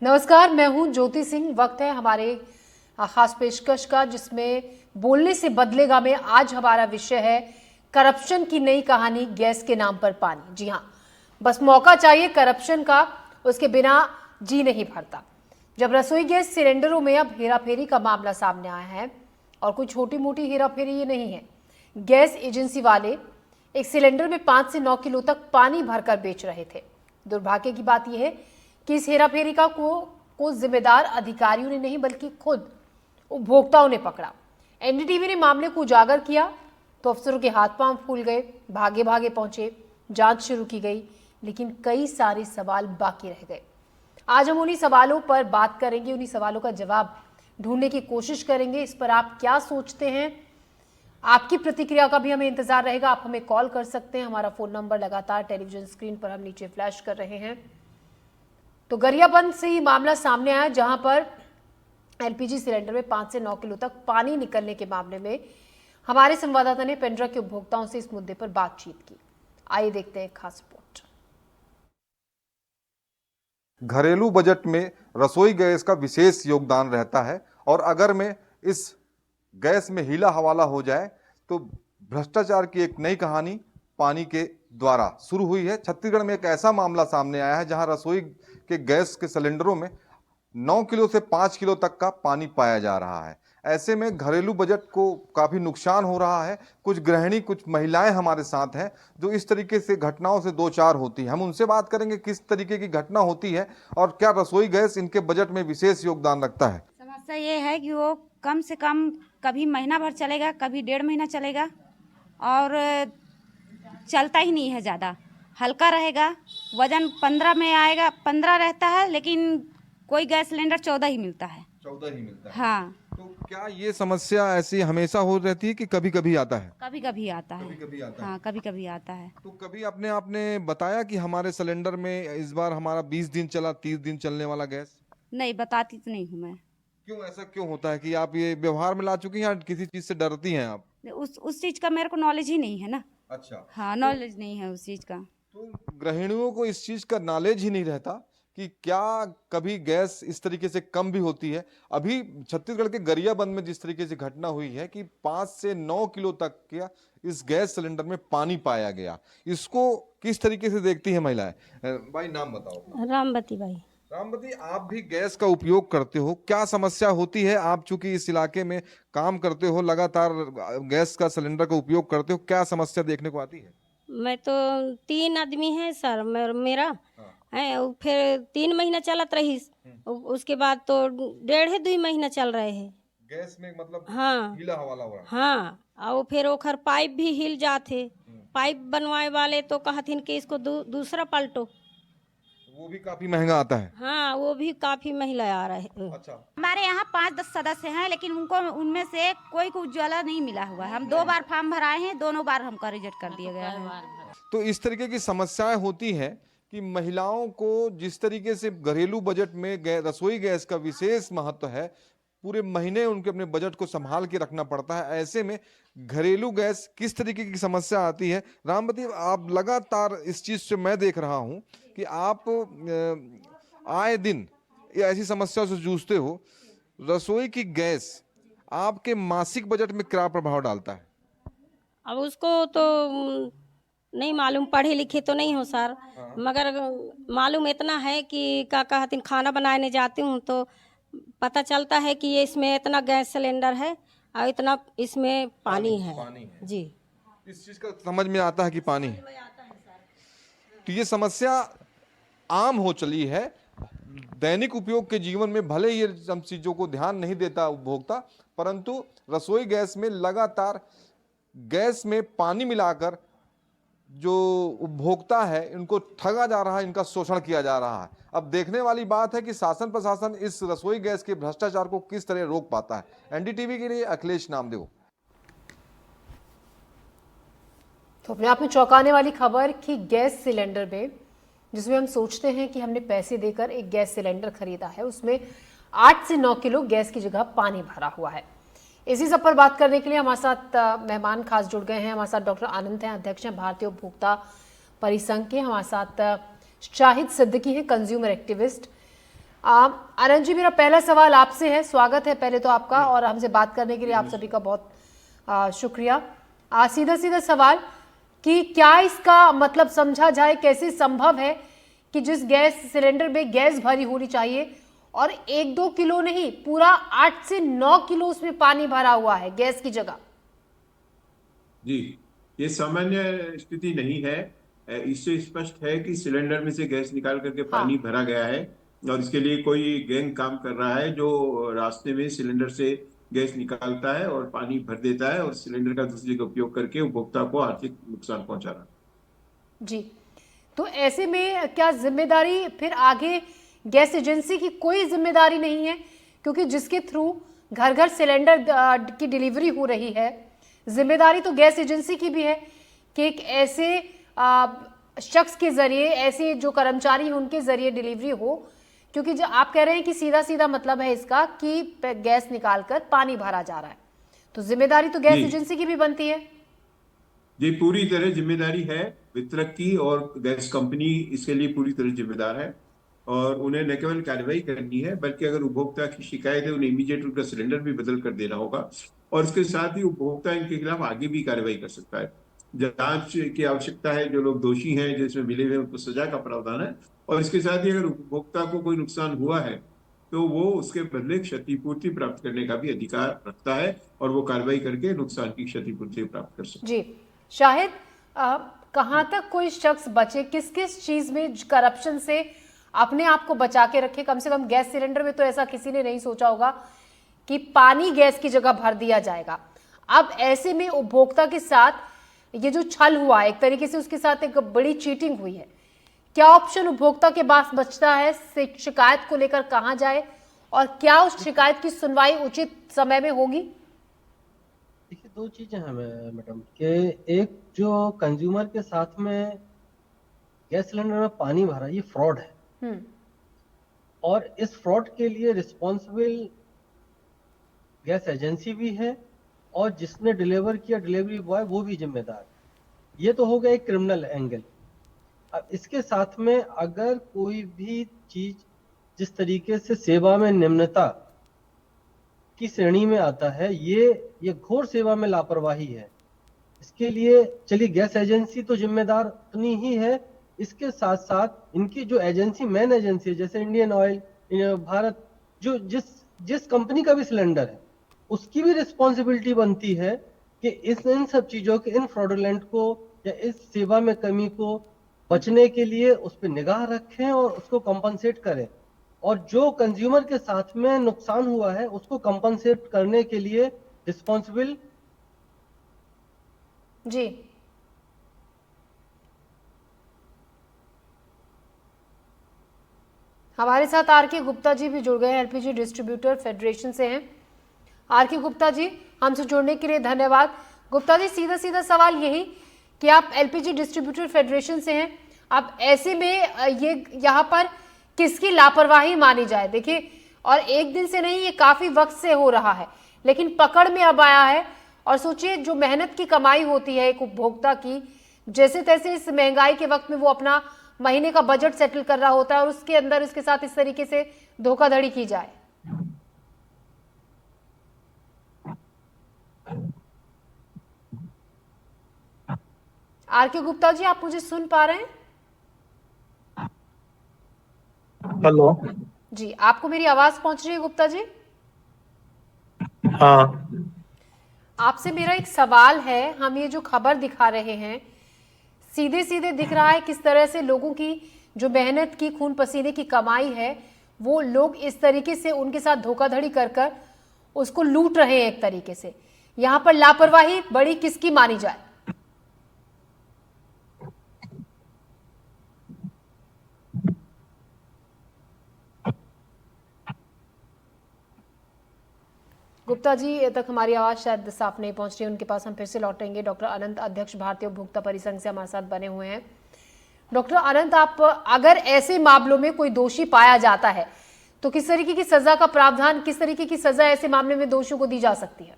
नमस्कार, मैं हूं ज्योति सिंह। वक्त है हमारे खास पेशकश का, जिसमें बोलने से बदलेगा में आज हमारा विषय है करप्शन की नई कहानी, गैस के नाम पर पानी। जी हां, बस मौका चाहिए करप्शन का, उसके बिना जी नहीं भरता। जब रसोई गैस सिलेंडरों में अब हेराफेरी का मामला सामने आया है, और कोई छोटी मोटी हेराफेरी ये नहीं है। गैस एजेंसी वाले एक सिलेंडर में 5 से 9 किलो तक पानी भरकर बेच रहे थे। दुर्भाग्य की बात यह है कि इस हेराफेरी को जिम्मेदार अधिकारियों ने नहीं, बल्कि खुद उपभोक्ताओं ने पकड़ा। एनडीटीवी ने मामले को उजागर किया तो अफसरों के हाथ पांव फूल गए, भागे भागे पहुंचे, जांच शुरू की गई, लेकिन कई सारे सवाल बाकी रह गए। आज हम उन्हीं सवालों पर बात करेंगे, उन्हीं सवालों का जवाब ढूंढने की कोशिश करेंगे। इस पर आप क्या सोचते हैं, आपकी प्रतिक्रिया का भी हमें इंतजार रहेगा। आप हमें कॉल कर सकते हैं, हमारा फोन नंबर लगातार टेलीविजन स्क्रीन पर हम नीचे फ्लैश कर रहे हैं। तो गरियाबंद से ही मामला सामने आया, जहां पर एलपीजी सिलेंडर में 5 से 9 किलो तक पानी निकलने के मामले में हमारे संवाददाता ने पेंड्रा के उपभोक्ताओं से इस मुद्दे पर बातचीत की। आइए देखते हैं खास रिपोर्ट। घरेलू बजट में रसोई गैस का विशेष योगदान रहता है, और अगर में इस गैस में हीला हवाला हो जाए तो भ्रष्टाचार की एक नई कहानी पानी के द्वारा शुरू हुई है। छत्तीसगढ़ में एक ऐसा मामला सामने आया है जहां रसोई के गैस के सिलेंडरों में 9 किलो से 5 किलो तक का पानी पाया जा रहा है। ऐसे में घरेलू बजट को काफी नुकसान हो रहा है। कुछ गृहिणी, कुछ महिलाएं हमारे साथ हैं जो इस तरीके से घटनाओं से दो चार होती है। हम उनसे बात करेंगे किस तरीके की घटना होती है और क्या रसोई गैस इनके बजट में विशेष योगदान रखता है। समस्या ये है कि वो कम से कम कभी महीना भर चलेगा, कभी 1.5 महीना चलेगा, और चलता ही नहीं है। ज़्यादा हल्का रहेगा, वजन 15 में आएगा, 15 रहता है, लेकिन कोई गैस सिलेंडर 14 ही मिलता है। 14 ही मिलता है। हाँ। तो क्या ये समस्या ऐसी हमेशा हो रहती है कि कभी कभी आता है? कभी कभी आता है। कभी कभी आता है। हाँ, कभी कभी आता है। तो कभी अपने आपने बताया कि हमारे सिलेंडर में इस बार हमारा 20 दिन चला, 30 दिन चलने वाला गैस? नहीं, बताती तो नहीं हूँ मैं। क्यों, ऐसा क्यों होता है कि आप ये व्यवहार में ला चुकी हैं या किसी चीज से डरती हैं आप? उस चीज़ का मेरे को नॉलेज ही नहीं है ना। अच्छा। हाँ, नॉलेज नहीं है उस चीज़ का। तो गृहिणियों को इस चीज का नॉलेज ही नहीं रहता कि क्या कभी गैस इस तरीके से कम भी होती है। अभी छत्तीसगढ़ के गरियाबंद में जिस तरीके से घटना हुई है कि 5 से 9 किलो तक का इस गैस सिलेंडर में पानी पाया गया, इसको किस तरीके से देखती है महिलाएं? भाई नाम बताओ अपना। रामवती बाई। रामवती, आप भी गैस का उपयोग करते हो, क्या समस्या होती है? आप चूंकि इस इलाके में काम करते हो, लगातार गैस का सिलेंडर का उपयोग करते हो, क्या समस्या देखने को आती है? मैं तो 3 आदमी है सर, मेरा हाँ। है। फिर 3 महीना चलत रही, उसके बाद तो 1.5-2 महीना चल रहे हैं गैस में मतलब हाँ हीला हवाला हो रहा है। हाँ। और फिर ओखर पाइप भी हिल जाते। पाइप बनवाए वाले तो कहथिन कि इसको दूसरा पलटो, वो भी काफी महंगा आता है। हाँ वो भी काफी महिला आ रहे हैं। अच्छा। हमारे यहाँ 5-10 सदस्य हैं, लेकिन उनमें से कोई को उज्ज्वला नहीं मिला हुआ है। हम 2 बार फॉर्म भराए हैं, दोनों बार हमका रिजेक्ट कर दिया गया है। तो इस तरीके की समस्याएं होती हैं कि महिलाओं को जिस तरीके से घरेलू बजट में रसोई गैस का विशेष महत्व है, पूरे महीने उनके अपने बजट को संभाल के रखना पड़ता है। ऐसे में घरेलू गैस किस तरीके की समस्या आती है? रामवती, आप लगातार इस चीज से मैं देख रहा हूं कि आप आए दिन ये ऐसी समस्याओं से जूझते हो। रसोई की गैस आपके मासिक बजट में क्या प्रभाव डालता है? अब उसको तो नहीं मालूम, पढ़े लिखे तो नहीं हो सर। मगर मालूम इतना है कि क्या कहती खाना बनाने जाती हूँ तो पता चलता है कि ये इसमें इतना गैस सिलेंडर है और इतना इसमें पानी है। जी, इस चीज का समझ में आता है कि पानी है। तो ये समस्या आम हो चली है। दैनिक उपयोग के जीवन में भले ही हम चीजों को ध्यान नहीं देता उपभोक्ता, परंतु रसोई गैस में लगातार गैस में पानी मिलाकर जो उपभोक्ता है इनको ठगा जा रहा है, इनका शोषण किया जा रहा है। अब देखने वाली बात है कि शासन प्रशासन इस रसोई गैस के भ्रष्टाचार को किस तरह रोक पाता है। एनडीटीवी के लिए अखिलेश नामदेव। तो अपने आप में चौंकाने वाली खबर कि गैस सिलेंडर में, जिसमें हम सोचते हैं कि हमने पैसे देकर एक गैस सिलेंडर खरीदा है, उसमें 8 से 9 किलो गैस की जगह पानी भरा हुआ है। इसी सब पर बात करने के लिए हमारे साथ मेहमान खास जुड़ गए हैं। हमारे साथ डॉक्टर आनंद हैं, अध्यक्ष हैं भारतीय उपभोक्ता परिसंघ के। हमारे साथ शाहिद सिद्दीकी हैं, कंज्यूमर एक्टिविस्ट। आनंद जी, मेरा पहला सवाल आपसे है। स्वागत है पहले तो आपका, और हमसे बात करने के लिए आप सभी का बहुत शुक्रिया। सीधा सीधा सवाल कि क्या इसका मतलब समझा जाए, कैसे संभव है कि जिस गैस सिलेंडर में गैस भरी होनी चाहिए और 1-2 किलो नहीं, पूरा 8 से 9 किलो उसमें पानी भरा हुआ है गैस की जगह? जी, ये सामान्य स्थिति नहीं है। इससे स्पष्ट है कि सिलेंडर में से गैस निकाल करके पानी हाँ। भरा गया है और इसके लिए कोई गैंग काम कर रहा है जो रास्ते में सिलेंडर से गैस निकालता है और पानी भर देता है और सिलेंडर का दूसरी का उपयोग करके उपभोक्ता को आर्थिक नुकसान पहुंचा रहा है। जी, तो ऐसे में क्या जिम्मेदारी फिर आगे गैस एजेंसी की कोई जिम्मेदारी नहीं है? क्योंकि जिसके थ्रू घर घर सिलेंडर की डिलीवरी हो रही है, जिम्मेदारी तो गैस एजेंसी की भी है कि एक ऐसे शख्स के जरिए, ऐसे जो कर्मचारी हैं उनके जरिए डिलीवरी हो। क्योंकि जो आप कह रहे हैं कि सीधा सीधा मतलब है इसका कि गैस निकालकर पानी भरा जा रहा है, तो जिम्मेदारी तो गैस एजेंसी की भी बनती है। जी, पूरी तरह जिम्मेदारी है वितरक की, और गैस कंपनी इसके लिए पूरी तरह जिम्मेदार है और उन्हें न केवल कार्रवाई करनी है बल्कि अगर उपभोक्ता की शिकायत है उन्हें इमीडिएट उनका सिलेंडर भी बदल कर देना होगा और इसके साथ ही उपभोक्ता इनके खिलाफ आगे भी कार्रवाई कर सकता है। जांच की आवश्यकता है, जो लोग दोषी हैं जिसमें मिले हुए उनको सजा का प्रावधान है और इसके साथ ही अगर उपभोक्ता को कोई नुकसान हुआ है तो वो उसके बदले क्षतिपूर्ति प्राप्त करने का भी अधिकार रखता है और वो कार्रवाई करके नुकसान की क्षतिपूर्ति प्राप्त कर सकता है। जी, शाहिद, कहाँ तक कोई शख्स बचे, किस किस चीज में करप्शन से अपने आप को बचा के रखे? कम से कम गैस सिलेंडर में तो ऐसा किसी ने नहीं सोचा होगा कि पानी गैस की जगह भर दिया जाएगा। अब ऐसे में उपभोक्ता के साथ ये जो छल हुआ, एक तरीके से उसके साथ एक बड़ी चीटिंग हुई है, क्या ऑप्शन उपभोक्ता के पास बचता है? शिकायत को लेकर कहाँ जाए और क्या उस शिकायत की सुनवाई उचित समय में होगी? देखिए, दो चीजें हैं मैडम कि एक जो कंज्यूमर के साथ में गैस सिलेंडर में पानी भरा, ये फ्रॉड है और इस फ्रॉड के लिए रिस्पॉन्सिबल गैस एजेंसी भी है और जिसने डिलीवर किया डिलीवरी बॉय वो भी जिम्मेदार। ये तो हो गया एक क्रिमिनल एंगल। अब इसके साथ में अगर कोई भी चीज जिस तरीके से सेवा में निम्नता की श्रेणी में आता है, ये घोर सेवा में लापरवाही है। इसके लिए चलिए गैस एजेंसी तो जिम्मेदार उतनी ही है, इसके साथ साथ इनकी जो एजेंसी, मेन एजेंसी है जैसे इंडियन ऑयल, भारत, जो जिस कंपनी का भी सिलेंडर है उसकी भी रिस्पॉन्सिबिलिटी बनती है कि इन सब चीजों के, इन फ्रॉडुलेंट को या इस सेवा में कमी को बचने के लिए उस पर निगाह रखें और उसको कंपनसेट करें और जो कंज्यूमर के साथ में नुकसान हुआ है उसको कंपनसेट करने के लिए रिस्पॉन्सिबल। जी, हमारे साथ आर.के. गुप्ता जी भी जुड़ गए हैं, एलपीजी डिस्ट्रीब्यूटर फेडरेशन से हैं। आर.के. गुप्ता जी, हमसे जुड़ने के लिए धन्यवाद। गुप्ता जी, सीधा सीधा सवाल यही कि आप एलपीजी डिस्ट्रीब्यूटर फेडरेशन से हैं, अब ऐसे में ये यहाँ पर किसकी लापरवाही मानी जाए? देखिए, और एक दिन से नहीं, ये काफी वक्त से हो रहा है, लेकिन पकड़ में अब आया है। और सोचिए, जो मेहनत की कमाई होती है एक उपभोक्ता की, जैसे तैसे इस महंगाई के वक्त में वो अपना महीने का बजट सेटल कर रहा होता है और उसके अंदर उसके साथ इस तरीके से धोखाधड़ी की जाए। आर.के. गुप्ता जी, आप मुझे सुन पा रहे हैं? हेलो। जी, आपको मेरी आवाज पहुंच रही है गुप्ता जी? हाँ। आपसे मेरा एक सवाल है, हम ये जो खबर दिखा रहे हैं, सीधे सीधे दिख रहा है किस तरह से लोगों की जो मेहनत की, खून पसीने की कमाई है, वो लोग इस तरीके से उनके साथ धोखाधड़ी कर कर उसको लूट रहे हैं एक तरीके से। यहाँ पर लापरवाही बड़ी किसकी मानी जाए? गुप्ता जी तक हमारी आवाज शायद साफ नहीं पहुंच रही, उनके पास हम फिर से लौटेंगे। डॉक्टर अनंत, अध्यक्ष भारतीय उपभोक्ता परिसंघ से हमारे साथ बने हुए हैं। डॉक्टर अनंत, आप अगर ऐसे मामलों में कोई दोषी पाया जाता है तो किस तरीके की सजा का प्रावधान, किस तरीके की सजा ऐसे मामले में दोषियों को दी जा सकती है?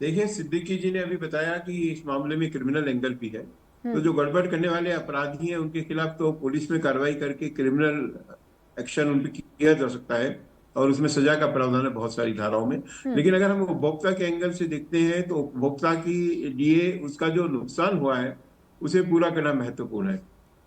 देखिए, सिद्दीकी जी ने अभी बताया कि इस मामले में क्रिमिनल एंगल भी है, तो जो गड़बड़ करने वाले अपराधी हैं उनके खिलाफ तो पुलिस में कार्रवाई करके क्रिमिनल एक्शन उन पर किया जा सकता है और उसमें सजा का प्रावधान है बहुत सारी धाराओं में। लेकिन अगर हम उपभोक्ता के एंगल से देखते हैं तो उपभोक्ता के लिए उसका जो नुकसान हुआ है उसे पूरा करना महत्वपूर्ण है।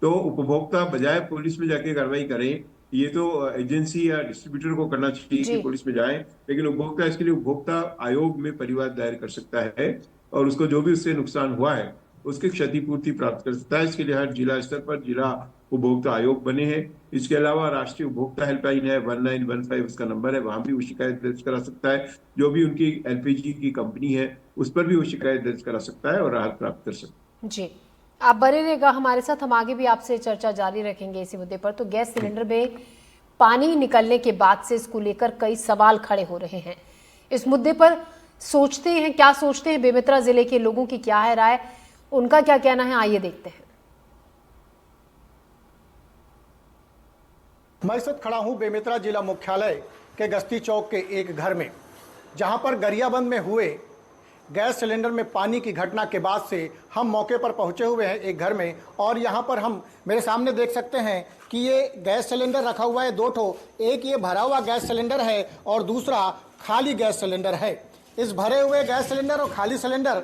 तो उपभोक्ता बजाय पुलिस में जाके कार्रवाई करें, ये तो एजेंसी या डिस्ट्रीब्यूटर को करना चाहिए कि पुलिस में जाएं, लेकिन उपभोक्ता इसके लिए उपभोक्ता आयोग में परिवाद दायर कर सकता है और उसको जो भी उससे नुकसान हुआ है उसकी क्षतिपूर्ति प्राप्त कर सकता है। इसके लिए हर जिला स्तर पर जिला उपभोक्ता आयोग बने हैं। इसके अलावा राष्ट्रीय उपभोक्ता हेल्पलाइन है 1915 उसका नंबर है, वहां भी वो शिकायत दर्ज करा सकता है। जो भी उनकी एलपीजी की कंपनी है उस पर भी वो शिकायत दर्ज करा सकता है और राहत प्राप्त कर सकता है। जी, आप बने रहेगा हमारे साथ, हम आगे भी आपसे चर्चा जारी रखेंगे इसी मुद्दे पर। तो गैस सिलेंडर में पानी निकलने के बाद से इसको लेकर कई सवाल खड़े हो रहे हैं। इस मुद्दे पर सोचते हैं, क्या सोचते हैं बेमेतरा जिले के लोगों की क्या है राय, उनका क्या कहना है, आइए देखते हैं। मैं इस वक्त खड़ा हूं बेमेतरा जिला मुख्यालय के गस्ती चौक के एक घर में, जहां पर गरियाबंद में हुए गैस सिलेंडर में पानी की घटना के बाद से हम मौके पर पहुंचे हुए हैं एक घर में। और यहां पर हम मेरे सामने देख सकते हैं कि ये गैस सिलेंडर रखा हुआ है 2 ठो, एक ये भरा हुआ गैस सिलेंडर है और दूसरा खाली गैस सिलेंडर है। इस भरे हुए गैस सिलेंडर और खाली सिलेंडर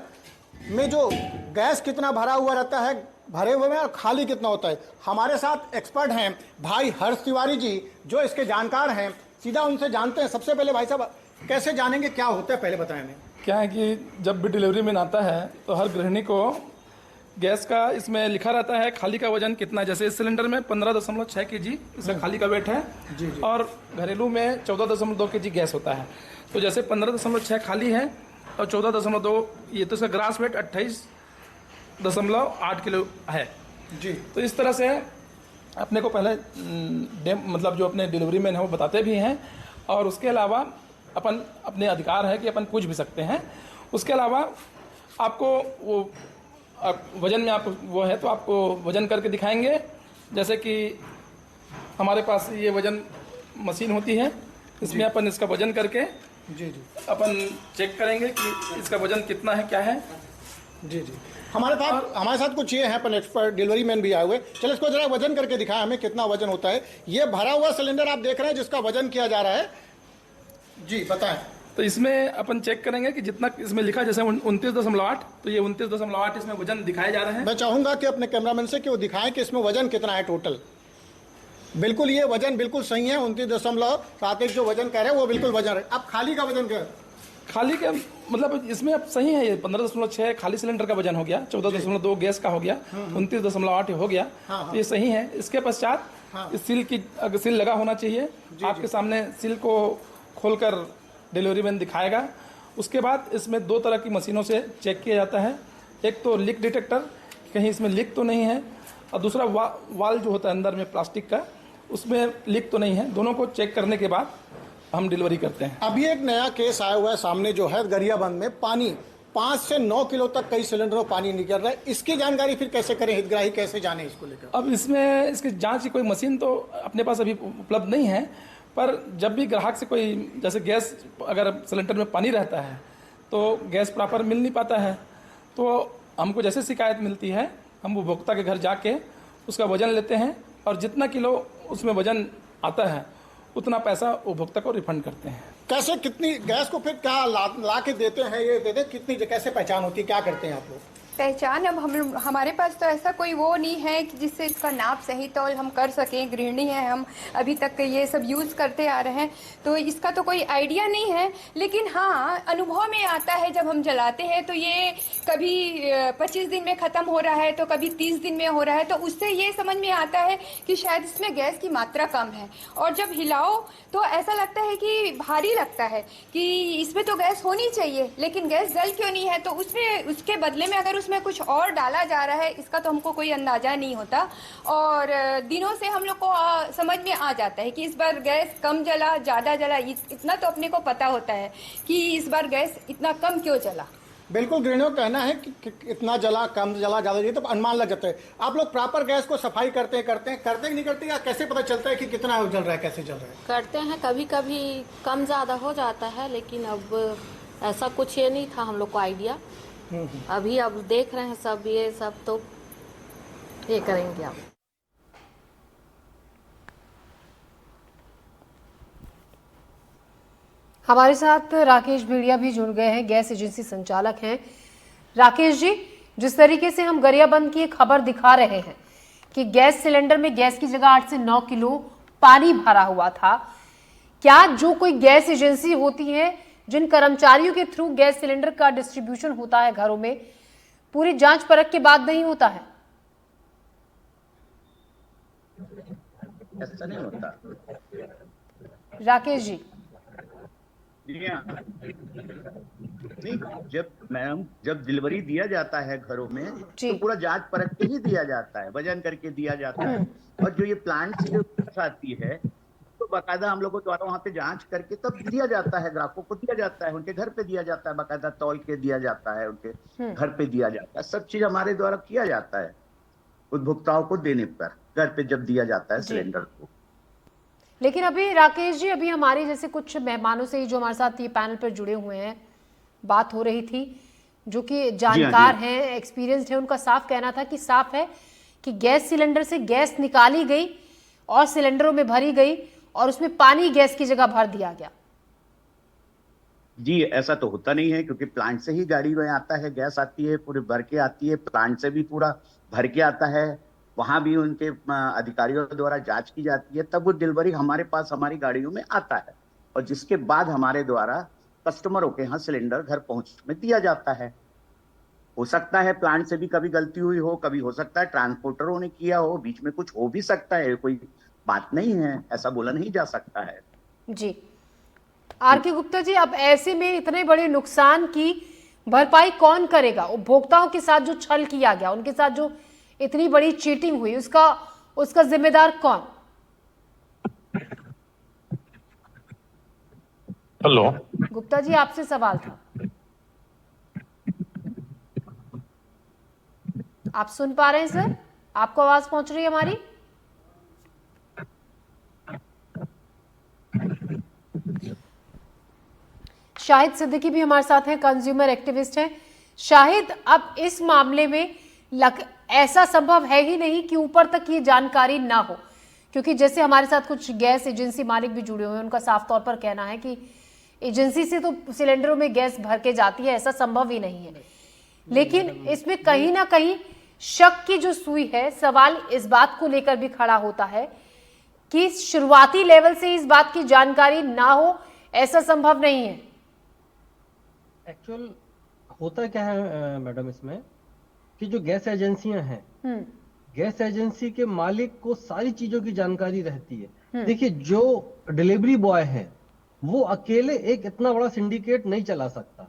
में जो गैस कितना भरा हुआ रहता है भरे हुए में और खाली कितना होता है, हमारे साथ एक्सपर्ट हैं भाई हर्ष तिवारी जी जो इसके जानकार हैं। सीधा उनसे जानते हैं। सबसे पहले भाई साहब कैसे जानेंगे क्या होता है, पहले बताएं हमें। क्या है कि जब भी डिलीवरी मैन आता है तो हर गृहिणी को गैस का इसमें लिखा रहता है खाली का वजन कितना है। जैसे इस सिलेंडर में 15.6 kg इसका खाली का वेट है जी जी। और घरेलू में 14.2 kg गैस होता है। तो जैसे 15.6 खाली है और 14.2 ये तो इसका ग्रास वेट 28.8 किलो है जी। तो इस तरह से अपने को पहले मतलब जो अपने डिलीवरी मैन है वो बताते भी हैं और उसके अलावा अपन अपने अधिकार है कि अपन पूछ भी सकते हैं। उसके अलावा आपको वो वजन में आप वो है तो आपको वजन करके दिखाएंगे। जैसे कि हमारे पास ये वजन मशीन होती है, इसमें अपन इसका वजन करके जी जी अपन चेक करेंगे कि इसका वजन कितना है क्या है। जी जी। हमारे साथ कुछ ये हैं अपन एक्सपर्ट डिलीवरी मैन भी आए हुए। चलो इसको जरा वजन करके दिखाएं हमें कितना वजन होता है। ये भरा हुआ सिलेंडर आप देख रहे हैं जिसका वजन किया जा रहा है जी, बताएं। तो इसमें अपन चेक करेंगे कि जितना इसमें लिखा जैसे 29.8 तो ये 29.8 इसमें वजन दिखाए जा रहे हैं। मैं चाहूंगा कि अपने कैमरामैन से कि वो दिखाएं कि इसमें वजन कितना है टोटल। बिल्कुल ये वजन बिल्कुल सही है 29.71 जो वजन कह रहे हैं वो बिल्कुल वजन है। अब खाली का वजन क्या है? खाली का मतलब इसमें अब सही है, ये 15.6 खाली सिलेंडर का वजन हो गया, 14.2 गैस का हो गया, 29.8 हो गया। तो ये सही है। इसके पश्चात इस सील की सील लगा होना चाहिए। आपके सामने सील को खोलकर डिलीवरी मैन दिखाएगा। उसके बाद इसमें 2 तरह की मशीनों से चेक किया जाता है। एक तो लीक डिटेक्टर, कहीं इसमें लीक तो नहीं है, और दूसरा वाल जो होता है अंदर में प्लास्टिक का, उसमें लीक तो नहीं है। दोनों को चेक करने के बाद हम डिलीवरी करते हैं। अभी एक नया केस आया हुआ है सामने जो है गरियाबंद में पानी 5 से 9 किलो तक कई सिलेंडरों पानी निकल रहा है। इसकी जानकारी फिर कैसे करें, हितग्राही कैसे जाने इसको लेकर? अब इसमें इसकी जांच की कोई मशीन तो अपने पास अभी उपलब्ध नहीं है, पर जब भी ग्राहक से कोई जैसे गैस अगर सिलेंडर में पानी रहता है तो गैस प्रॉपर मिल नहीं पाता है, तो हमको जैसे शिकायत मिलती है हम उपभोक्ता के घर जाके उसका वजन लेते हैं और जितना किलो उसमें वजन आता है उतना पैसा उपभोक्ता को रिफंड करते हैं। कैसे कितनी गैस को फिर क्या ला के देते हैं, ये देते कितनी कैसे पहचान होती है, क्या करते हैं आप लोग? पहचान अब हमारे पास तो ऐसा कोई वो नहीं है कि जिससे इसका नाप सही तौल हम कर सकें। गृहिणी हैं हम, अभी तक ये सब यूज़ करते आ रहे हैं, तो इसका तो कोई आइडिया नहीं है। लेकिन हाँ, अनुभव में आता है जब हम जलाते हैं तो ये कभी 25 दिन में ख़त्म हो रहा है तो कभी 30 दिन में हो रहा है, तो उससे ये समझ में आता है कि शायद इसमें गैस की मात्रा कम है। और जब हिलाओ तो ऐसा लगता है कि भारी लगता है कि इसमें तो गैस होनी चाहिए, लेकिन गैस जल क्यों नहीं है। तो उसमें उसके बदले में अगर उसमें कुछ और डाला जा रहा है, इसका तो हमको कोई अंदाजा नहीं होता। और दिनों से हम लोग को समझ में आ जाता है कि इस बार गैस कम जला, ज़्यादा जला, इतना तो अपने को पता होता है कि इस बार गैस इतना कम क्यों जला। बिल्कुल, गृहिणियों का कहना है कि इतना जला, कम जला, ज़्यादा, ये तो अनुमान लग जाता है। आप लोग प्रॉपर गैस को सफाई करते हैं कि नहीं करते, या कैसे पता चलता है कि कितना जल रहा है, कैसे जल रहा है? करते हैं, कभी कभी कम ज़्यादा हो जाता है, लेकिन अब ऐसा कुछ ये नहीं था हम लोग को आइडिया। अभी अब देख रहे हैं सब, ये सब तो ये करेंगे आप। हमारे साथ राकेश भेड़िया भी जुड़ गए हैं, गैस एजेंसी संचालक हैं। राकेश जी, जिस तरीके से हम गरियाबंद की एक खबर दिखा रहे हैं कि गैस सिलेंडर में गैस की जगह 8 से 9 किलो पानी भरा हुआ था, क्या जो कोई गैस एजेंसी होती है, जिन कर्मचारियों के थ्रू गैस सिलेंडर का डिस्ट्रीब्यूशन होता है घरों में, पूरी जांच परख के बाद नहीं होता है? ऐसा नहीं होता राकेश जी। जी हाँ। नहीं, जब डिलीवरी दिया जाता है घरों में तो पूरा जांच परख के ही दिया जाता है, वजन करके दिया जाता है। और जो ये प्लांट से जो गैस आती है तो बाकायदा हम लोगों द्वारा वहां पे जांच करके तब दिया जाता है, ग्राहकों को दिया जाता है, उनके घर पे दिया जाता है, बाकायदा तौल के दिया जाता है, उनके घर पे दिया जाता है। सब चीज हमारे द्वारा किया जाता है उपभोक्ताओं को देने पर, घर पे जब दिया जाता है सिलेंडर को। लेकिन अभी राकेश जी, अभी हमारे जैसे कुछ मेहमानों से जो हमारे साथ ये पैनल पर जुड़े हुए हैं, बात हो रही थी, जो कि जानकार हैं, एक्सपीरियंस्ड है, उनका साफ कहना था कि साफ है कि गैस सिलेंडर से गैस निकाली गई और सिलेंडरों में भरी गई और उसमें पानी गैस की जगह भर दिया गया। जी, ऐसा तो होता नहीं है, क्योंकि प्लांट से ही गाड़ी में आता है, गैस आती है, पूरे भर के आती है, प्लांट से भी पूरा भर के आता है, वहां भी उनके अधिकारियों द्वारा जांच की जाती है, तब वो डिलीवरी हमारे पास हमारी गाड़ियों में आता है और जिसके बाद हमारे द्वारा कस्टमरों के यहाँ सिलेंडर घर पहुंच में दिया जाता है। हो सकता है प्लांट से भी कभी गलती हुई हो, कभी हो सकता है ट्रांसपोर्टरों ने किया हो, बीच में कुछ हो भी सकता है, कोई बात नहीं है, ऐसा बोला नहीं जा सकता है। जी आर.के. गुप्ता जी, अब ऐसे में इतने बड़े नुकसान की भरपाई कौन करेगा? उपभोक्ताओं के साथ जो छल किया गया, उनके साथ जो इतनी बड़ी चीटिंग हुई, उसका जिम्मेदार कौन? हेलो गुप्ता जी, आपसे सवाल था, आप सुन पा रहे हैं सर? आपको आवाज पहुंच रही है हमारी? शाहिद सिद्दीकी भी हमारे साथ हैं, कंज्यूमर एक्टिविस्ट हैं। शाहिद, अब इस मामले में ऐसा संभव है ही नहीं कि ऊपर तक ये जानकारी ना हो, क्योंकि जैसे हमारे साथ कुछ गैस एजेंसी मालिक भी जुड़े हुए हैं, उनका साफ तौर पर कहना है कि एजेंसी से तो सिलेंडरों में गैस भर के जाती है, ऐसा संभव ही नहीं है। लेकिन इसमें कहीं ना कहीं शक की जो सुई है, सवाल इस बात को लेकर भी खड़ा होता है कि शुरुआती लेवल से इस बात की जानकारी ना हो, ऐसा संभव नहीं है। एक्चुअल होता क्या है मैडम इसमें कि जो गैस एजेंसियां हैं, गैस एजेंसी के मालिक को सारी चीजों की जानकारी रहती है। देखिए, जो डिलीवरी बॉय है वो अकेले एक इतना बड़ा सिंडिकेट नहीं चला सकता।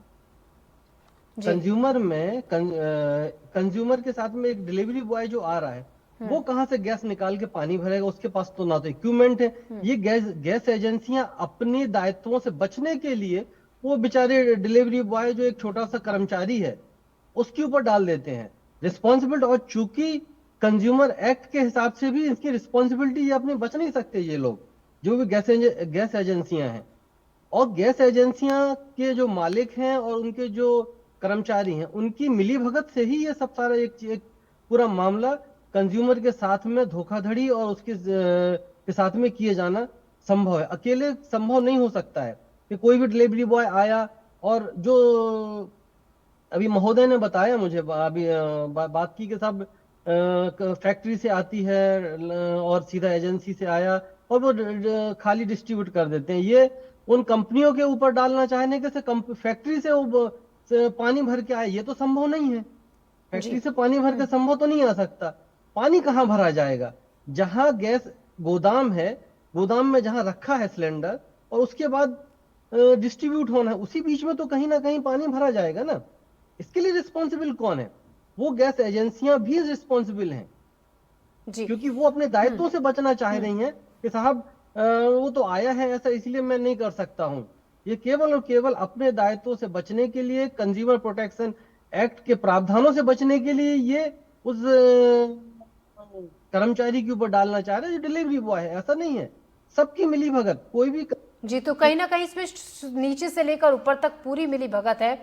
कंज्यूमर के साथ में एक डिलीवरी बॉय जो आ रहा है, वो कहां से गैस निकाल के पानी भरेगा? उसके पास तो ना तो इक्विपमेंट है। ये गैस एजेंसियां अपने दायित्वों से बचने के लिए वो बेचारे डिलीवरी बॉय जो एक छोटा सा कर्मचारी है उसके ऊपर डाल देते हैं रिस्पॉन्सिबिलिटी। और चूंकि कंज्यूमर एक्ट के हिसाब से भी इसकी रिस्पॉन्सिबिलिटी ये अपने बच नहीं सकते, ये लोग जो भी गैस एजेंसियां हैं। और गैस एजेंसियां के जो मालिक हैं और उनके जो कर्मचारी हैं, उनकी मिलीभगत से ही ये सब सारा एक पूरा मामला कंज्यूमर के साथ में धोखाधड़ी और उसके के साथ में किए जाना संभव है। अकेले संभव नहीं हो सकता है कि कोई भी डिलीवरी बॉय आया और जो अभी महोदय ने बताया मुझे, अभी बात की कि सब फैक्ट्री से आती है और सीधा एजेंसी से आया और वो खाली डिस्ट्रीब्यूट कर देते हैं। ये उन कंपनियों के ऊपर डालना चाहने के फैक्ट्री से पानी भर के आए, ये तो संभव नहीं है। फैक्ट्री से पानी भर के संभव तो नहीं आ सकता। पानी कहाँ भरा जाएगा? जहां गैस गोदाम है, गोदाम में जहां रखा है सिलेंडर और उसके बाद डिस्ट्रीब्यूट होना है, उसी बीच में तो कहीं ना कहीं पानी भरा जाएगा ना। इसके लिए रिस्पॉन्सिबल कौन है? वो गैस एजेंसियां भी रिस्पॉन्सिबल हैं, क्योंकि वो अपने दायित्वों से बचना चाह रही हैं कि साहब वो तो आया है ऐसा, इसलिए मैं नहीं कर सकता हूं। ये केवल और केवल अपने दायित्वों से बचने के लिए, कंज्यूमर प्रोटेक्शन एक्ट के प्रावधानों से बचने के लिए ये उस कर्मचारी के ऊपर डालना चाह रहे हैं जो डिलीवरी बॉय है। ऐसा नहीं है, सबकी मिली भगत कोई भी जी। तो कहीं ना कहीं इसमें नीचे से लेकर ऊपर तक पूरी मिली भगत है।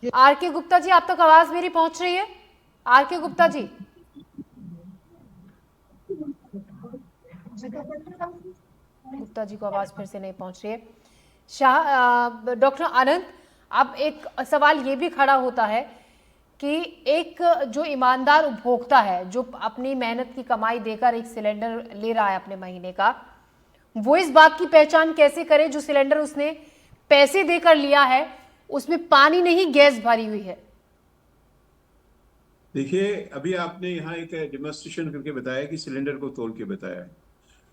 आर.के. गुप्ता जी, आप तक आवाज मेरी पहुंच रही है? आर.के. गुप्ता जी, गुप्ता जी को आवाज फिर से नहीं पहुंच रही है। डॉक्टर अनंत, अब एक सवाल ये भी खड़ा होता है कि एक जो ईमानदार उपभोक्ता है, जो अपनी मेहनत की कमाई देकर एक सिलेंडर ले रहा है अपने महीने का, वो इस बात की पहचान कैसे करे जो सिलेंडर उसने पैसे देकर लिया है उसमें पानी नहीं गैस भरी हुई है? देखिए, अभी आपने यहाँ एक डेमोन्स्ट्रेशन करके बताया कि सिलेंडर को तोल के बताया है।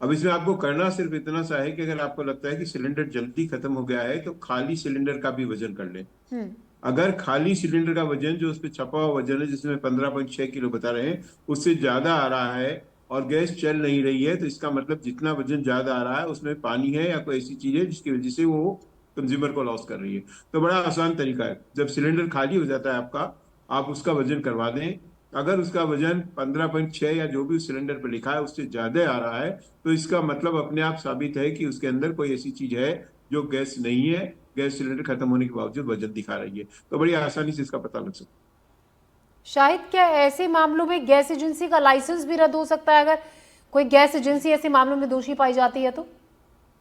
अब इसमें आपको करना सिर्फ इतना सा है कि अगर आपको लगता है कि सिलेंडर जल्दी खत्म हो गया है तो खाली सिलेंडर का भी वजन कर लें। अगर खाली सिलेंडर का वजन जो उस पर छपा हुआ वजन है, जिसमें 15.6 किलो बता रहे हैं, उससे ज्यादा आ रहा है और गैस चल नहीं रही है, तो इसका मतलब जितना वजन ज्यादा आ रहा है उसमें पानी है या कोई ऐसी चीज है जिसकी वजह से वो कंज्यूमर को लॉस कर रही है। तो बड़ा आसान तरीका है, जब सिलेंडर खाली हो जाता है आपका, आप उसका वजन करवा दें। अगर उसका वजन 15.6 या जो भी उस सिलेंडर पर लिखा है उससे ज्यादा आ रहा है, तो इसका मतलब अपने आप साबित है कि उसके अंदर कोई ऐसी चीज है जो गैस नहीं है, गैस सिलेंडर खत्म होने के बावजूद वजन दिखा रही है। तो बड़ी आसानी से इसका पता लग सकता है। शायद क्या ऐसे मामलों में गैस एजेंसी का लाइसेंस भी रद्द हो सकता है अगर कोई गैस एजेंसी ऐसे मामलों में दोषी पाई जाती है? तो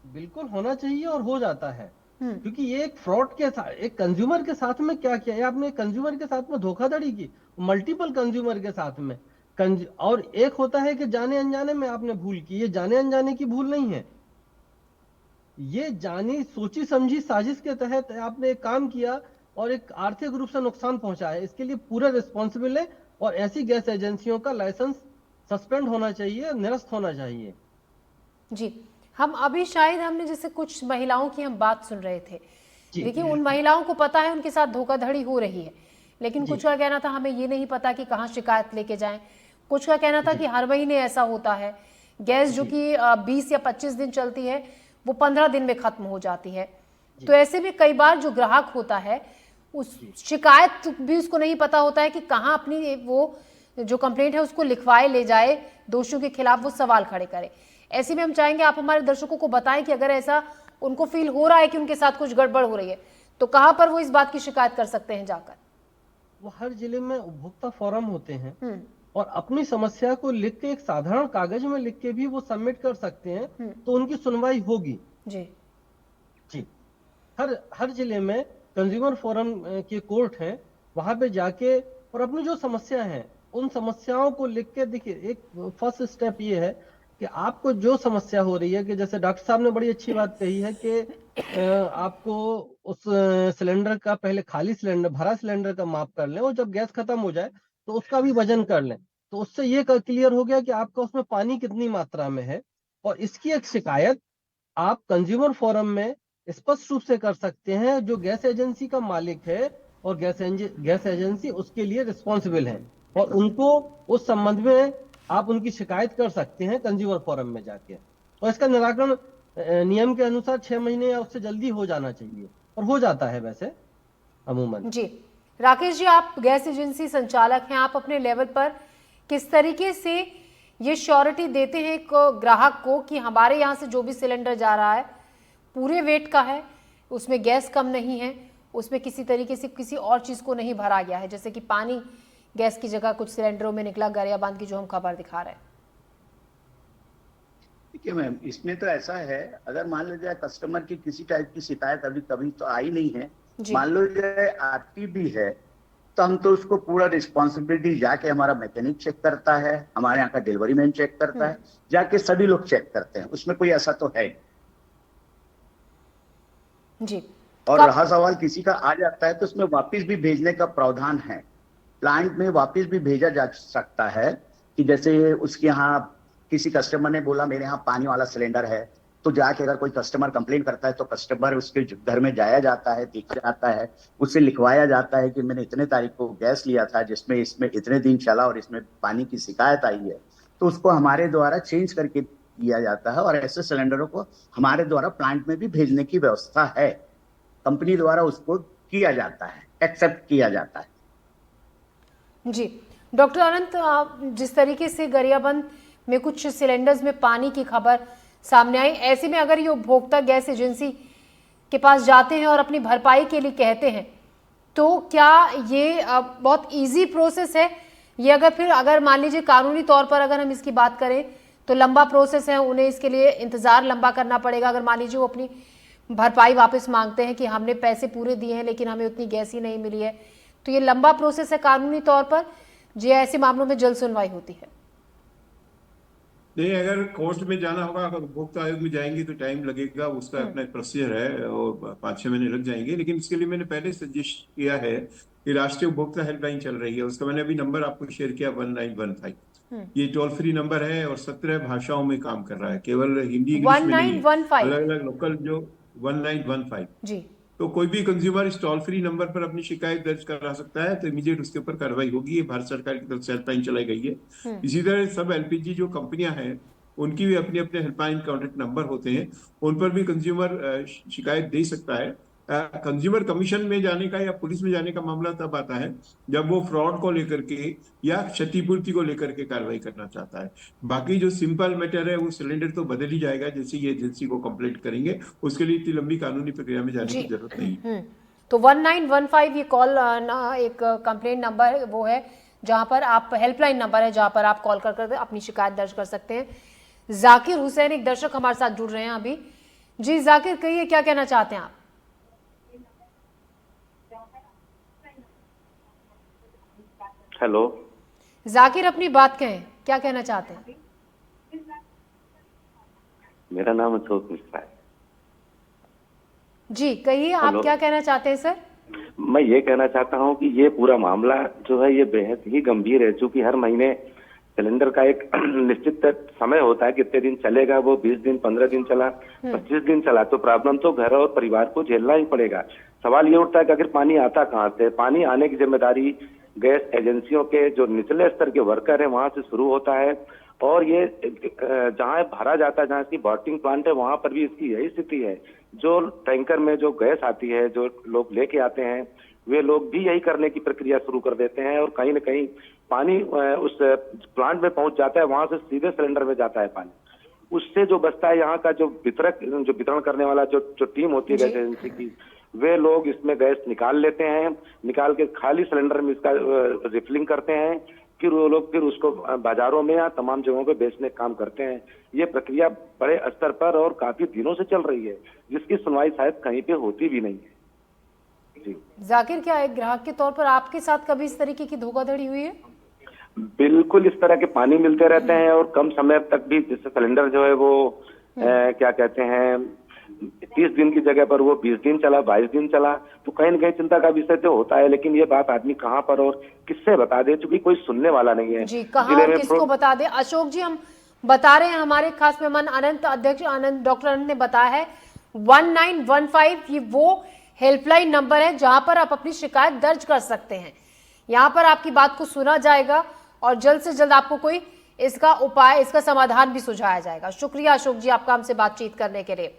बिल्कुल होना चाहिए और हो जाता है, क्योंकि ये एक फ्रॉड के साथ, एक कंज्यूमर के साथ में क्या किया है आपने, कंज्यूमर के साथ में धोखाधड़ी की, मल्टीपल कंज्यूमर के साथ में। और एक होता है कि जाने अनजाने में आपने भूल की, ये जाने अनजाने की भूल नहीं है, ये जानी सोची समझी साजिश के तहत आपने एक काम किया और एक आर्थिक रूप से नुकसान पहुंचा है, इसके लिए पूरा रिस्पॉन्सिबल है। और ऐसी गैस एजेंसियों का लाइसेंस सस्पेंड होना चाहिए, निरस्त होना चाहिए। जी, हम अभी शायद हमने जैसे कुछ महिलाओं की हम बात सुन रहे थे, देखिए उन महिलाओं को पता है उनके साथ धोखाधड़ी हो रही है, लेकिन कुछ का कहना था हमें ये नहीं पता कि कहाँ शिकायत लेके जाएं, कुछ का कहना था कि हर महीने ऐसा होता है, गैस जो कि 20 या 25 दिन चलती है वो 15 दिन में खत्म हो जाती है। तो ऐसे में कई बार जो ग्राहक होता है उस शिकायत भी उसको नहीं पता होता है कि कहाँ अपनी वो जो कंप्लेंट है उसको लिखवाए ले जाए, दोषियों के खिलाफ वो सवाल खड़े करे। ऐसे में हम चाहेंगे आप हमारे दर्शकों को बताएं कि अगर ऐसा उनको फील हो रहा है कि उनके साथ कुछ गड़बड़ हो रही है तो कहां पर वो इस बात की शिकायत कर सकते हैं जाकर? वो हर जिले में उपभोक्ता फोरम होते हैं और अपनी समस्या को लिख के एक साधारण कागज में लिख के भी वो सबमिट कर सकते हैं, तो उनकी सुनवाई होगी। जी जी, हर जिले में कंज्यूमर फोरम के कोर्ट हैं, वहां पे जाके और अपनी जो समस्या है उन समस्याओं को लिख के, देखिए एक फर्स्ट स्टेप ये है कि आपको जो समस्या हो रही है, कि जैसे डॉक्टर साहब ने बड़ी अच्छी बात कही है कि आपको उस सिलेंडर का पहले खाली सिलेंडर, भरा सिलेंडर का माप कर लें और जब गैस खत्म हो जाए तो उसका भी वजन कर लें, तो उससे ये क्लियर हो गया कि आपका उसमें पानी कितनी मात्रा में है। और इसकी एक शिकायत आप कंज्यूमर फोरम में स्पष्ट रूप से कर सकते हैं, जो गैस एजेंसी का मालिक है और गैस एजेंसी उसके लिए रिस्पॉन्सिबल है, और उनको उस संबंध में आप उनकी शिकायत कर सकते हैं कंज्यूमर फोरम में जाके। और इसका निराकरण नियम के अनुसार 6 महीने या उससे जल्दी हो जाना चाहिए, और हो जाता है वैसे अमूमन। जी, राकेश जी, आप गैस एजेंसी संचालक हैं, आप अपने लेवल पर किस तरीके से ये श्योरिटी देते हैं ग्राहक को कि हमारे यहाँ से जो भी सिलेंडर जा रहा है पूरे वेट का है, उसमें गैस कम नहीं है, उसमें किसी तरीके से किसी और चीज को नहीं भरा गया है, जैसे कि पानी गैस की जगह कुछ सिलेंडरों में निकला गरियाबंद की जो हम खबर दिखा रहे हैं? देखिए मैम, इसमें तो ऐसा है, अगर मान लो जाए कस्टमर की किसी टाइप की शिकायत अभी कभी तो आई नहीं है, मान लो जाए आती भी है, तो हम तो उसको पूरा रिस्पॉन्सिबिलिटी जाके हमारा मैकेनिक चेक करता है, हमारे यहाँ का डिलीवरी मैन चेक करता है, जाके सभी लोग चेक करते हैं, उसमें कोई ऐसा तो है जी। और रहा सवाल किसी का आ जाता है तो उसमें वापस भी भेजने का प्रावधान है, प्लांट में वापस भी भेजा जा सकता है। कि जैसे उसके यहाँ किसी कस्टमर ने बोला मेरे यहाँ पानी वाला सिलेंडर है, तो जाके अगर कोई कस्टमर कंप्लेन करता है तो कस्टमर उसके घर में जाया जाता है, देखा जाता है, उससे लिखवाया जाता है कि मैंने इतने तारीख को गैस लिया था जिसमें इसमें इतने दिन चला और इसमें पानी की शिकायत आई है, तो उसको हमारे द्वारा चेंज करके दिया जाता है। और ऐसे सिलेंडरों को हमारे द्वारा प्लांट में भी भेजने की व्यवस्था है, कंपनी द्वारा उसको किया जाता है, एक्सेप्ट किया जाता है। जी डॉक्टर अनंत, जिस तरीके से गरियाबंद में कुछ सिलेंडर्स में पानी की खबर सामने आई, ऐसे में अगर ये उपभोक्ता गैस एजेंसी के पास जाते हैं और अपनी भरपाई के लिए कहते हैं, तो क्या ये बहुत इजी प्रोसेस है? ये अगर मान लीजिए कानूनी तौर पर अगर हम इसकी बात करें तो लंबा प्रोसेस है, उन्हें इसके लिए इंतजार लंबा करना पड़ेगा। अगर मान लीजिए वो अपनी भरपाई वापस मांगते हैं कि हमने पैसे पूरे दिए हैं लेकिन हमें उतनी गैस ही नहीं मिली है। तो ये लंबा प्रोसेस है कानूनी तौर पर, जी ऐसे मामलों में जल्द सुनवाई होती है। नहीं, अगर कोर्ट में जाना होगा, अगर उपभोक्ता आयोग में जाएंगे तो टाइम लगेगा, उसका अपना एक प्रोसीजर है और 5-6 महीने लग जाएंगे। लेकिन इसके लिए मैंने पहले सजेस्ट किया है कि राष्ट्रीय उपभोक्ता हेल्पलाइन चल रही है, उसका मैंने अभी नंबर आपको शेयर किया 1915। ये टोल फ्री नंबर है और 17 भाषाओं में काम कर रहा है, केवल हिंदी इंग्लिश में नहीं, 1915 अलग अलग लोकल जो 1915 जी। तो कोई भी कंज्यूमर इस टोल फ्री नंबर पर अपनी शिकायत दर्ज करा सकता है, तो इमीडिएट उसके ऊपर कार्रवाई होगी। ये भारत सरकार की तरफ से हेल्पलाइन चलाई गई है। इसी तरह सब एलपीजी जो कंपनियां हैं उनकी भी अपने अपने हेल्पलाइन कॉन्टेक्ट नंबर होते हैं, उन पर भी कंज्यूमर शिकायत दे सकता है। कंज्यूमर कमीशन में जाने का या पुलिस में जाने का मामला तब आता है जब वो फ्रॉड को लेकर के या क्षतिपूर्ति को लेकर के कार्रवाई करना चाहता है। बाकी जो सिंपल मैटर है वो सिलेंडर तो बदल ही जाएगा जैसे ये एजेंसी को कंप्लेंट करेंगे, उसके लिए इतनी लंबी कानूनी प्रक्रिया में जाने की जरूरत नहीं। तो 1915 ये कॉल एक कंप्लेंट नंबर है, वो है जहां पर आप हेल्पलाइन नंबर है जहां पर आप कॉल कर अपनी शिकायत दर्ज कर सकते हैं। जाकिर हुसैन एक दर्शक हमारे साथ जुड़ रहे हैं अभी। जी जाकिर, कहिए क्या कहना चाहते हैं आप? हेलो जाकिर, अपनी बात कहें, क्या कहना चाहते हैं? मेरा नाम अशोक मिश्रा है। जी कहिए, आप क्या कहना चाहते हैं सर? मैं ये कहना चाहता हूँ कि ये पूरा मामला जो है ये बेहद ही गंभीर है, क्योंकि हर महीने सिलेंडर का एक निश्चित समय होता है, कितने दिन चलेगा, वो 20 दिन 15 दिन चला, 25 दिन चला, तो प्रॉब्लम तो घर और परिवार को झेलना ही पड़ेगा। सवाल ये उठता है कि आखिर पानी आता कहाँ से? पानी आने की जिम्मेदारी गैस एजेंसियों के जो निचले स्तर के वर्कर है वहां से शुरू होता है, और ये जहाँ भरा जाता है, जहाँ इसकी बॉटलिंग प्लांट है, वहां पर भी इसकी यही स्थिति है। जो टैंकर में जो गैस आती है, जो लोग लेके आते हैं, वे लोग भी यही करने की प्रक्रिया शुरू कर देते हैं, और कहीं न कहीं पानी उस प्लांट में पहुंच जाता है, वहां से सीधे सिलेंडर में जाता है पानी। उससे जो बचता है यहाँ का जो वितरण करने वाला जो टीम होती है गैस एजेंसी की, वे लोग इसमें गैस निकाल लेते हैं, निकाल के खाली सिलेंडर में इसका रिफिलिंग करते हैं, फिर वो लोग फिर उसको बाजारों में या तमाम जगहों पे बेचने का काम करते हैं। ये प्रक्रिया बड़े स्तर पर और काफी दिनों से चल रही है, जिसकी सुनवाई शायद कहीं पे होती भी नहीं है। जी जाकिर, क्या एक ग्राहक के तौर पर आपके साथ कभी इस तरीके की धोखाधड़ी हुई है? बिल्कुल, इस तरह के पानी मिलते रहते हैं, और कम समय तक भी, जैसे सिलेंडर जो है वो क्या कहते हैं 30 दिन की जगह पर वो 20 दिन चला, 22 दिन चला, तो कहीं न कहीं चिंता का विषय तो होता है। लेकिन ये बात आदमी कहाँ पर और किससे बता दे, क्योंकि कोई सुनने वाला नहीं है। जी, कहाँ और किसको बता दे? अशोक जी, हम बता रहे हैं, हमारे खास मेहमान अनंत, अध्यक्ष अनंत, डॉक्टर अनंत ने बताया है 1915 ये वो हेल्पलाइन नंबर है जहां पर आप अपनी शिकायत दर्ज कर सकते हैं। यहाँ पर आपकी बात को सुना जाएगा और जल्द से जल्द आपको कोई इसका उपाय, इसका समाधान भी सुझाया जाएगा। शुक्रिया अशोक जी आपका हमसे बातचीत करने के लिए।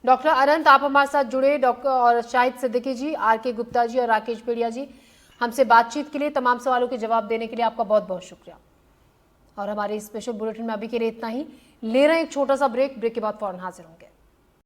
डॉक्टर अनंत, आप हमारे साथ जुड़े, डॉक्टर और शाहिद सिद्दीकी जी, आर.के. गुप्ता जी और राकेश पेड़िया जी, हमसे बातचीत के लिए, तमाम सवालों के जवाब देने के लिए आपका बहुत बहुत शुक्रिया। और हमारे स्पेशल बुलेटिन में अभी के लिए इतना ही। ले रहे हैं एक छोटा सा ब्रेक के बाद फौरन हाजिर होंगे।